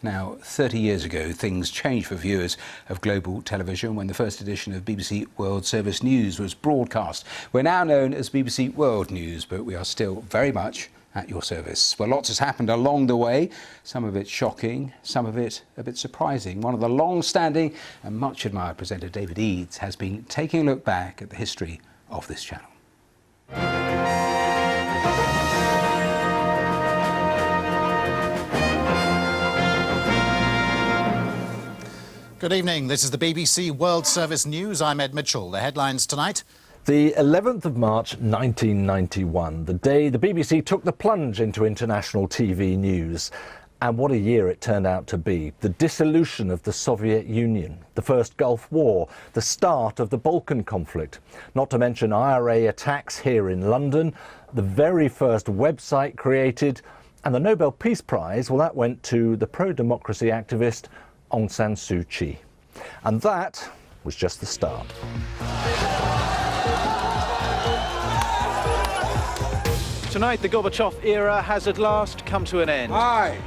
Now, 30 years ago, things changed for viewers of global television when the first edition of BBC World Service News was broadcast. We're now known as BBC World News, but we are still very much at your service. Well, lots has happened along the way, some of it shocking, some of it a bit surprising. One of the long-standing and much admired presenter, David Eads, has been taking a look back at the history of this channel. Good evening. This is the BBC World Service News. I'm Ed Mitchell. The headlines tonight. The 11th of March 1991, the day the BBC took the plunge into international TV news. And what a year it turned out to be. The dissolution of the Soviet Union, the first Gulf War, the start of the Balkan conflict, not to mention IRA attacks here in London, the very first website created, and the Nobel Peace Prize, well, that went to the pro-democracy activist Aung San Suu Kyi. And that was just the start. Tonight, the Gorbachev era has at last come to an end. I,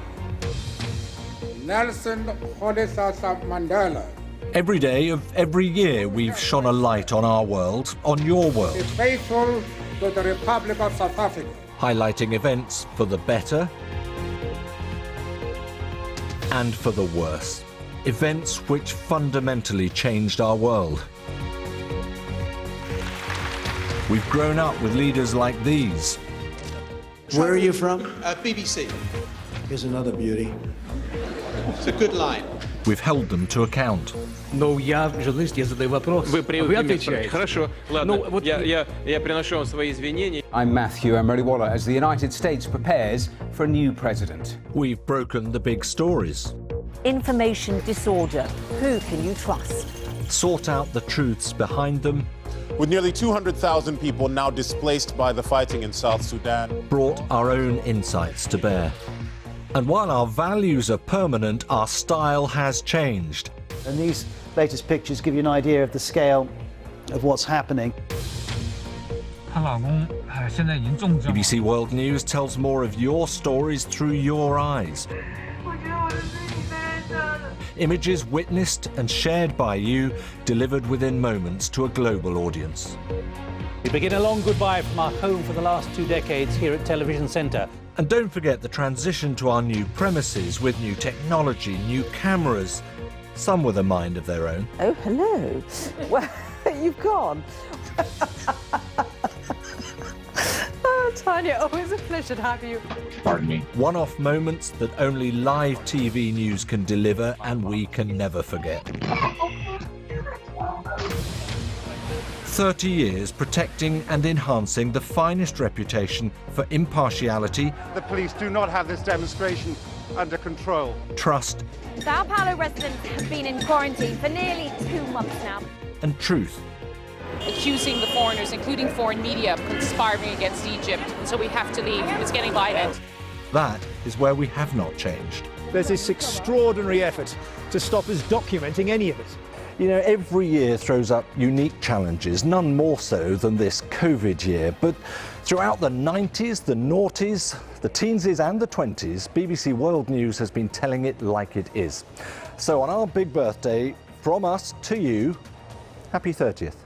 Nelson Rolihlahla Mandela, Every day of every year, we've shone a light on our world, on your world, is faithful to the Republic of South Africa, highlighting events for the better and for the worse. Events which fundamentally changed our world. We've grown up with leaders like these. Where are you from? BBC. Here's another beauty. It's a good line. We've held them to account. Но я журналист, я задаю вопрос. Вы отвечаете. Хорошо, ладно, я приношу вам свои извинения. I'm Matthew Emery-Waller as the United States prepares for a new president. We've broken the big stories. Information disorder. Who can you trust? Sought out the truths behind them. With nearly 200,000 people now displaced by the fighting in South Sudan. Brought our own insights to bear. And while our values are permanent, our style has changed. And these latest pictures give you an idea of the scale of what's happening. BBC World News tells more of your stories through your eyes. Images witnessed and shared by you, delivered within moments to a global audience. We begin a long goodbye from our home for the last 2 decades here at Television Centre. And don't forget the transition to our new premises with new technology, new cameras, some with a mind of their own. Oh, hello. Well, you've gone. Oh, Tanya, always a pleasure to have you. Pardon me. One-off moments that only live TV news can deliver and we can never forget. 30 years protecting and enhancing the finest reputation for impartiality. The police do not have this demonstration under control. Trust. Sao Paulo residents have been in quarantine for nearly 2 months now. And truth. Accusing the foreigners, including foreign media, of conspiring against Egypt. And so we have to leave. It's getting violent. That is where we have not changed. There's this extraordinary effort to stop us documenting any of it. You know, every year throws up unique challenges, none more so than this COVID year. But throughout the 90s, the noughties, the teensies and the 20s, BBC World News has been telling it like it is. So on our big birthday, from us to you, happy 30th.